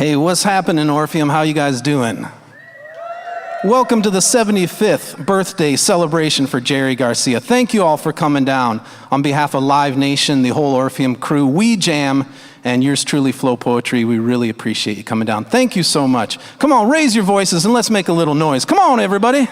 Hey, what's happening, Orpheum? How you guys doing? Welcome to the 75th birthday celebration for Jerry Garcia. Thank you all for coming down. On behalf of Live Nation, the whole Orpheum crew, WIJAM, and yours truly, FlowPoetry, we really appreciate you coming down. Thank you so much. Come on, raise your voices and let's make a little noise. Come on, everybody.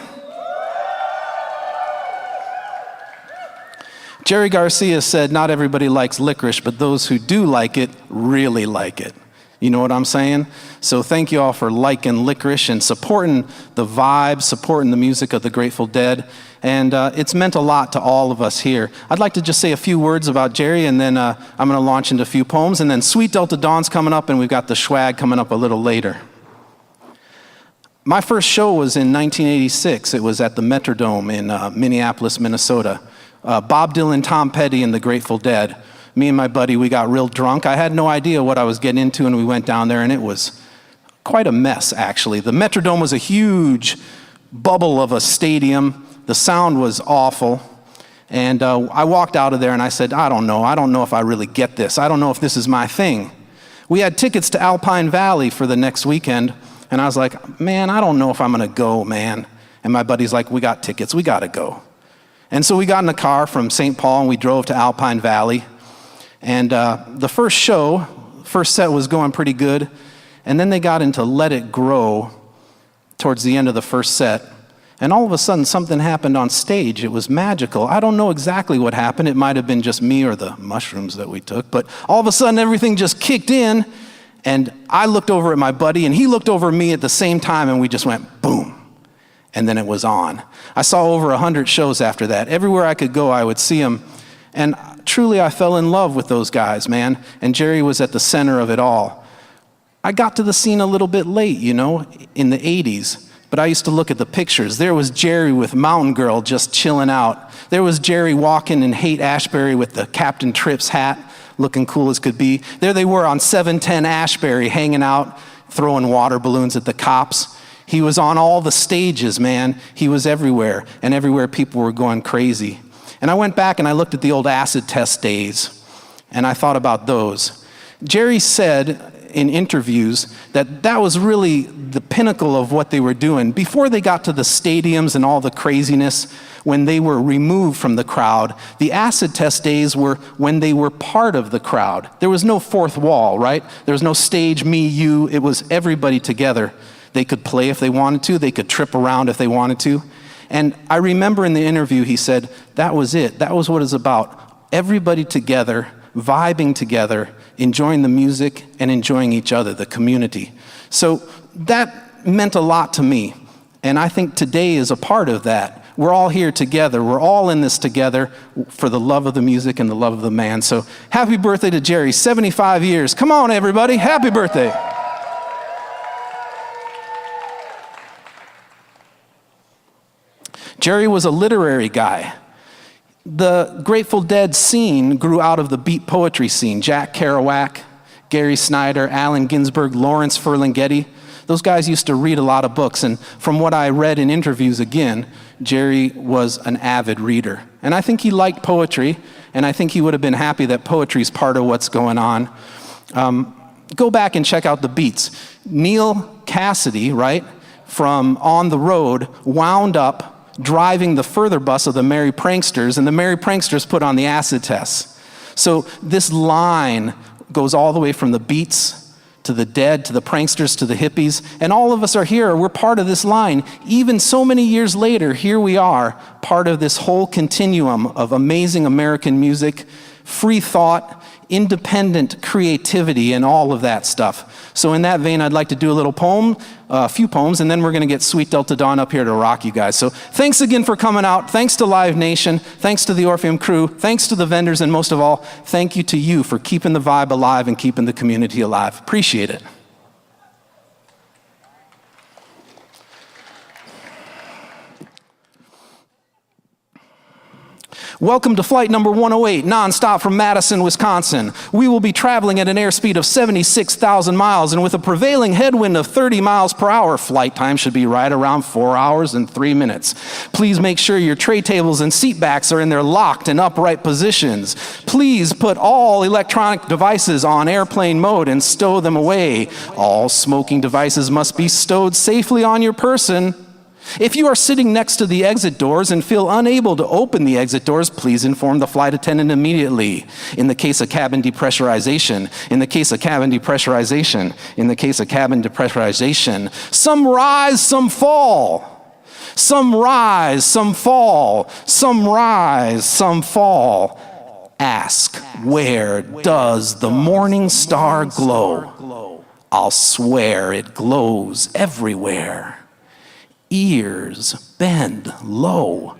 Jerry Garcia said, not everybody likes licorice, but those who do like it really like it. You know what I'm saying? So thank you all for liking licorice and supporting the vibe, supporting the music of the Grateful Dead. And it's meant a lot to all of us here. I'd like to just say a few words about Jerry, and then I'm going to launch into a few poems. And then Sweet Delta Dawn's coming up, and we've got the Schwag coming up a little later. My first show was in 1986. It was at the Metrodome in Minneapolis, Minnesota. Bob Dylan, Tom Petty, and the Grateful Dead. Me and my buddy, we got real drunk. I had no idea what I was getting into, and we went down there, and it was quite a mess, actually. The Metrodome was a huge bubble of a stadium. The sound was awful, and I walked out of there, and I said, I don't know if I really get this. I don't know if this is my thing. We had tickets to Alpine Valley for the next weekend, and I was like, man, I don't know if I'm going to go, man. And my buddy's like, we got tickets. We got to go. And so we got in the car from St. Paul, and we drove to Alpine Valley. And the first set was going pretty good, and then they got into Let It Grow towards the end of the first set, and all of a sudden something happened on stage. It was magical. I don't know exactly what happened. It might have been just me or the mushrooms that we took, but all of a sudden everything just kicked in, and I looked over at my buddy, and he looked over at me at the same time, and we just went boom, and then it was on. I saw over 100 shows after that. Everywhere I could go, I would see them, and truly, I fell in love with those guys, man, and Jerry was at the center of it all. I got to the scene a little bit late, you know, in the 80s, but I used to look at the pictures. There was Jerry with Mountain Girl just chilling out. There was Jerry walking in Haight-Ashbury with the Captain Trips hat, looking cool as could be. There they were on 710 Ashbury, hanging out, throwing water balloons at the cops. He was on all the stages, man. He was everywhere, and everywhere people were going crazy. And I went back and I looked at the old acid test days, and I thought about those. Jerry said in interviews that that was really the pinnacle of what they were doing. Before they got to the stadiums and all the craziness, when they were removed from the crowd, the acid test days were when they were part of the crowd. There was no fourth wall, right? There was no stage, me, you. It was everybody together. They could play if they wanted to. They could trip around if they wanted to. And I remember in the interview, he said, that was it. That was what it's about. Everybody together, vibing together, enjoying the music and enjoying each other, the community. So that meant a lot to me. And I think today is a part of that. We're all here together. We're all in this together for the love of the music and the love of the man. So happy birthday to Jerry, 75 years. Come on, everybody. Happy birthday. Jerry was a literary guy. The Grateful Dead scene grew out of the beat poetry scene. Jack Kerouac, Gary Snyder, Allen Ginsberg, Lawrence Ferlinghetti. Those guys used to read a lot of books, and from what I read in interviews again, Jerry was an avid reader. And I think he liked poetry, and I think he would have been happy that poetry is part of what's going on. Go back and check out the beats. Neil Cassidy, right, from On the Road, wound up driving the further bus of the Merry Pranksters, and the Merry Pranksters put on the acid tests. So this line goes all the way from the Beats to the Dead, to the Pranksters, to the Hippies, and all of us are here. We're part of this line. Even so many years later, here we are, part of this whole continuum of amazing American music, free thought, independent creativity, and all of that stuff. So in that vein, I'd like to do a little poem, a few poems, and then we're going to get Sweet Delta Dawn up here to rock you guys. So thanks again for coming out. Thanks to Live Nation. Thanks to the Orpheum crew. Thanks to the vendors, and most of all, thank you to you for keeping the vibe alive and keeping the community alive. Appreciate it. Welcome to flight number 108, nonstop from Madison, Wisconsin. We will be traveling at an airspeed of 76,000 miles, and with a prevailing headwind of 30 miles per hour, flight time should be right around 4 hours and 3 minutes. Please make sure your tray tables and seat backs are in their locked and upright positions. Please put all electronic devices on airplane mode and stow them away. All smoking devices must be stowed safely on your person. If you are sitting next to the exit doors and feel unable to open the exit doors, please inform the flight attendant immediately. In the case of cabin depressurization, some rise, some fall. Some rise, some fall. Some rise, some fall. Ask, where does the morning star glow? I'll swear it glows everywhere. Ears bend low.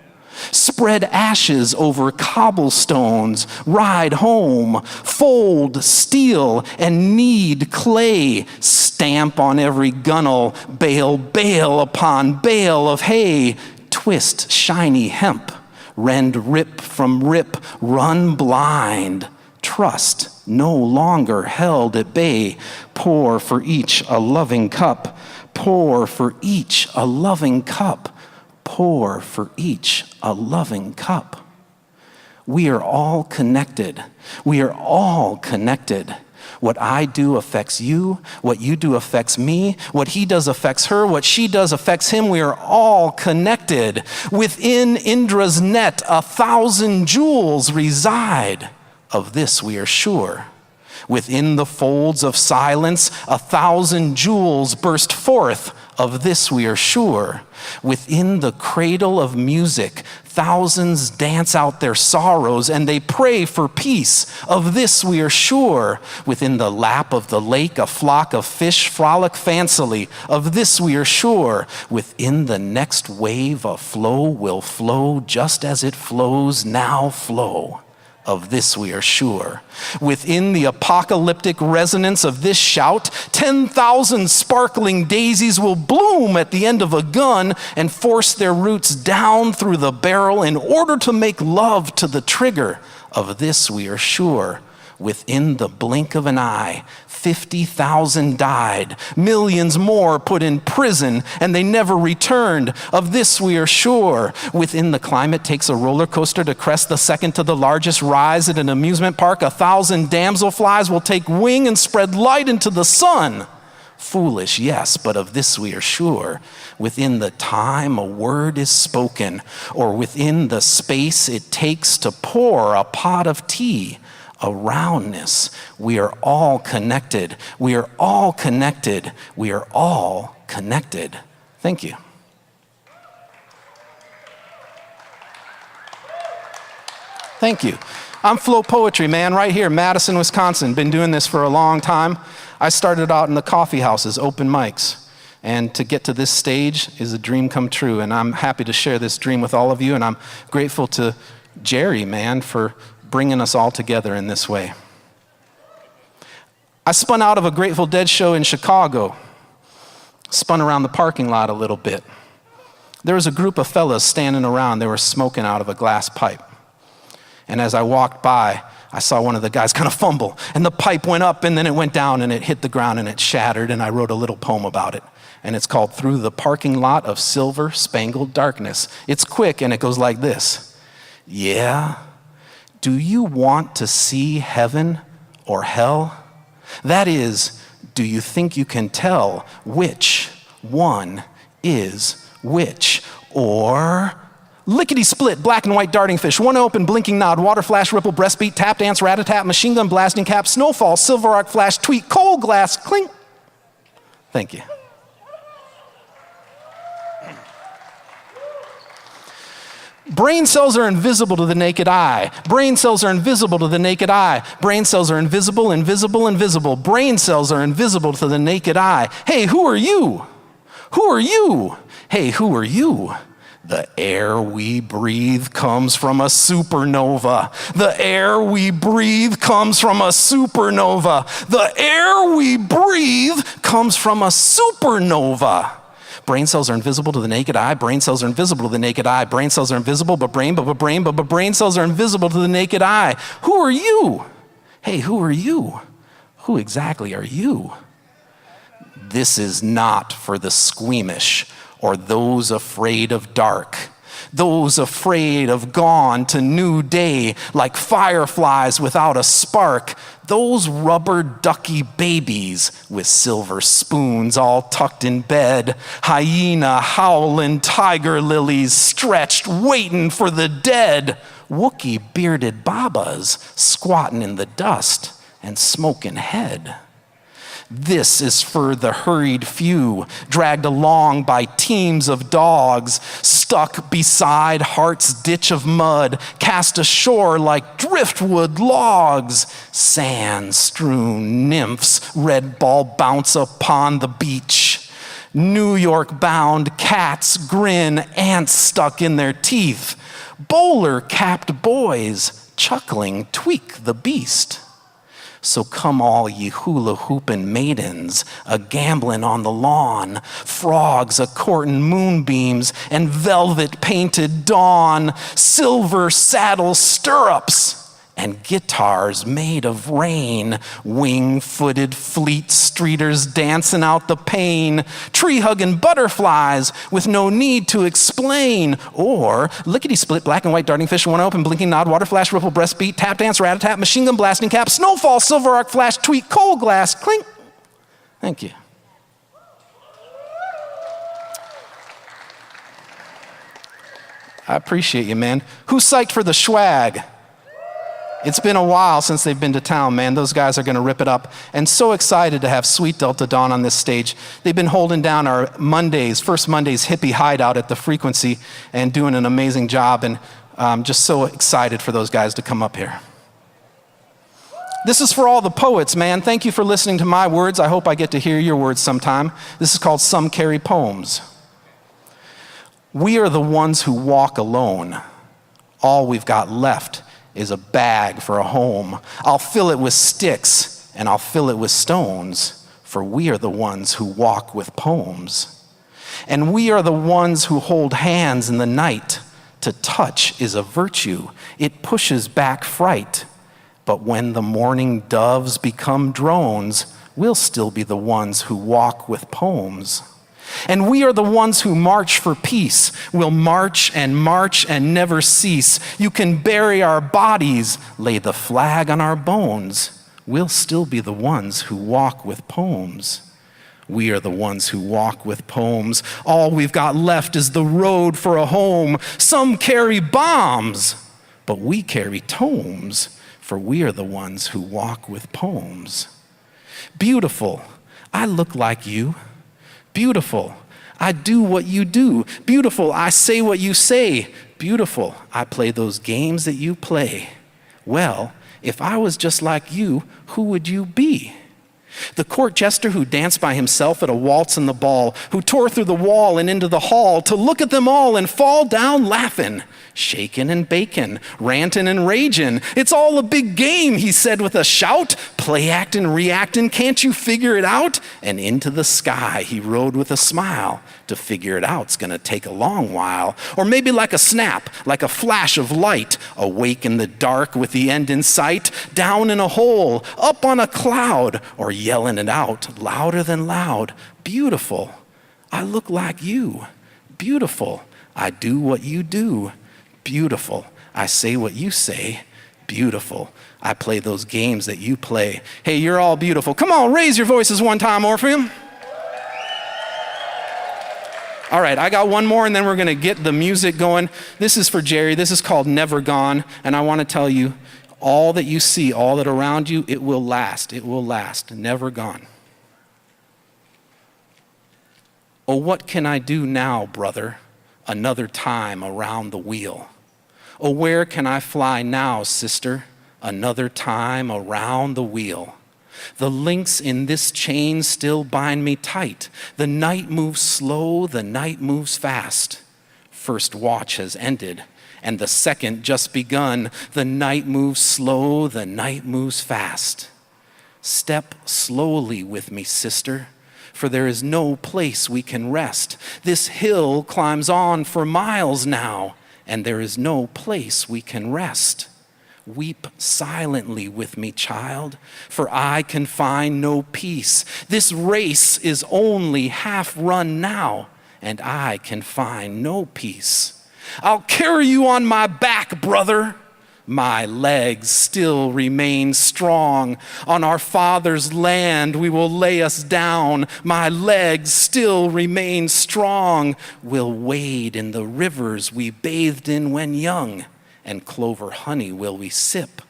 Spread ashes over cobblestones. Ride home. Fold steel and knead clay. Stamp on every gunwale. Bale upon bale of hay. Twist shiny hemp. Rend rip from rip. Run blind. Trust no longer held at bay. Pour for each a loving cup. Pour for each a loving cup. Pour for each a loving cup. We are all connected. We are all connected. What I do affects you. What you do affects me. What he does affects her. What she does affects him. We are all connected. Within Indra's net, 1,000 jewels reside. Of this we are sure. Within the folds of silence, 1,000 jewels burst forth. Of this we are sure. Within the cradle of music, thousands dance out their sorrows and they pray for peace. Of this we are sure. Within the lap of the lake, a flock of fish frolic fancily. Of this we are sure. Within the next wave, a flow will flow just as it flows now flow. Of this we are sure. Within the apocalyptic resonance of this shout, 10,000 sparkling daisies will bloom at the end of a gun and force their roots down through the barrel in order to make love to the trigger. Of this we are sure. Within the blink of an eye, 50,000 died, millions more put in prison, and they never returned. Of this we are sure. Within the climate takes a roller coaster to crest the second to the largest rise at an amusement park, 1,000 damselflies will take wing and spread light into the sun. Foolish, yes, but of this we are sure. Within the time a word is spoken, or within the space it takes to pour a pot of tea, a roundness. We are all connected. We are all connected. We are all connected. Thank you. Thank you. I'm FlowPoetry, man, right here, Madison, Wisconsin. Been doing this for a long time. I started out in the coffee houses, open mics. And to get to this stage is a dream come true. And I'm happy to share this dream with all of you. And I'm grateful to Jerry, man, for bringing us all together in this way. I spun out of a Grateful Dead show in Chicago, spun around the parking lot a little bit. There was a group of fellas standing around. They were smoking out of a glass pipe. And as I walked by, I saw one of the guys kind of fumble, and the pipe went up, and then it went down, and it hit the ground, and it shattered, and I wrote a little poem about it. And it's called Through the Parking Lot of Silver Spangled Darkness. It's quick, and it goes like this. Yeah. Do you want to see heaven or hell? That is, do you think you can tell which one is which? Or lickety-split, black and white darting fish, one open, blinking nod, water flash, ripple, breastbeat, tap dance, rat-a-tat, machine gun blasting cap, snowfall, silver arc flash, tweet, coal glass, clink. Thank you. Brain cells are invisible to the naked eye. Brain cells are invisible to the naked eye. Brain cells are invisible, invisible, invisible. Brain cells are invisible to the naked eye. Hey, who are you? Who are you? Hey, who are you? The air we breathe comes from a supernova. The air we breathe comes from a supernova. The air we breathe comes from a supernova. Brain cells are invisible to the naked eye. Brain cells are invisible to the naked eye. Brain cells are invisible, but brain cells are invisible to the naked eye. Who are you? Hey, who are you? Who exactly are you? This is not for the squeamish or those afraid of dark. Those afraid of gone to new day like fireflies without a spark. Those rubber ducky babies with silver spoons all tucked in bed. Hyena howling tiger lilies stretched waiting for the dead. Wookie bearded babas squatting in the dust and smoking head. This is for the hurried few, dragged along by teams of dogs, stuck beside heart's ditch of mud, cast ashore like driftwood logs. Sand-strewn nymphs, red ball bounce upon the beach. New York-bound cats grin, ants stuck in their teeth. Bowler-capped boys, chuckling, tweak the beast. So come all ye hula-hoopin' maidens, a-gamblin' on the lawn, frogs a-courtin' moonbeams and velvet-painted dawn, silver saddle stirrups and guitars made of rain, wing-footed fleet streeters dancing out the pain, tree-hugging butterflies with no need to explain, or lickety-split, black and white darting fish, one open, blinking nod, water flash, ripple, breast beat, tap dance, rat-a-tat, machine gun blasting cap, snowfall, silver arc flash, tweet, coal glass, clink. Thank you. I appreciate you, man. Who's psyched for the Schwag? It's been a while since they've been to town, man. Those guys are going to rip it up. And so excited to have Sweet Delta Dawn on this stage. They've been holding down our first Monday's hippie hideout at the Frequency and doing an amazing job. And I'm just so excited for those guys to come up here. This is for all the poets, man. Thank you for listening to my words. I hope I get to hear your words sometime. This is called Some Carry Poems. We are the ones who walk alone. All we've got left is a bag for a home. I'll fill it with sticks and I'll fill it with stones, for we are the ones who walk with poems. And we are the ones who hold hands in the night. To touch is a virtue. It pushes back fright. But when the morning doves become drones, we'll still be the ones who walk with poems. And we are the ones who march for peace. We'll march and never cease. You can bury our bodies, lay the flag on our bones. We'll still be the ones who walk with poems. We are the ones who walk with poems. All we've got left is the road for a home. Some carry bombs, but we carry tomes, for we are the ones who walk with poems. Beautiful, I look like you. Beautiful, I do what you do. Beautiful, I say what you say. Beautiful, I play those games that you play. Well, if I was just like you, who would you be? The court jester who danced by himself at a waltz in the ball, who tore through the wall and into the hall to look at them all and fall down laughing, shaking and baking, ranting and raging. It's all a big game, he said with a shout. Play acting, reacting, can't you figure it out? And into the sky he rode with a smile. To figure it out's gonna take a long while. Or maybe like a snap, like a flash of light, awake in the dark with the end in sight, down in a hole, up on a cloud, or yelling it out louder than loud. Beautiful, I look like you. Beautiful, I do what you do. Beautiful, I say what you say. Beautiful, I play those games that you play. Hey, you're all beautiful. Come on, raise your voices one time, Orpheum. All right, I got one more and then we're gonna get the music going. This is for Jerry, this is called Nevergone, and I wanna tell you, all that you see, all that around you, it will last, never gone. Oh, what can I do now, brother? Another time around the wheel. Oh, where can I fly now, sister? Another time around the wheel. The links in this chain still bind me tight. The night moves slow, the night moves fast. First watch has ended, and the second just begun. The night moves slow, the night moves fast. Step slowly with me, sister. for there is no place we can rest. This hill climbs on for miles now, and there is no place we can rest. Weep silently with me, child, for I can find no peace. This race is only half run now, and I can find no peace. I'll carry you on my back, brother. My legs still remain strong. On our father's land we will lay us down. My legs still remain strong. We'll wade in the rivers we bathed in when young, and clover honey will we sip.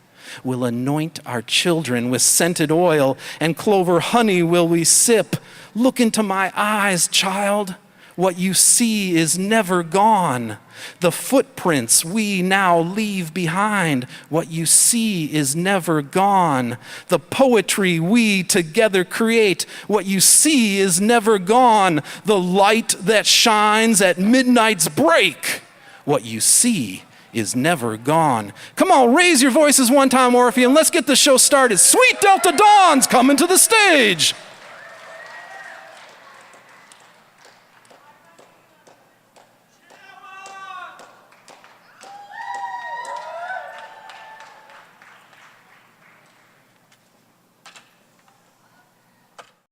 We'll anoint our children with scented oil, and clover honey will we sip. Look into my eyes, child. What you see is never gone. The footprints we now leave behind. What you see is never gone. The poetry we together create. What you see is never gone. The light that shines at midnight's break. What you see is never gone. Come on, raise your voices one time, Orpheum. Let's get the show started. Sweet Delta Dawn's coming to the stage.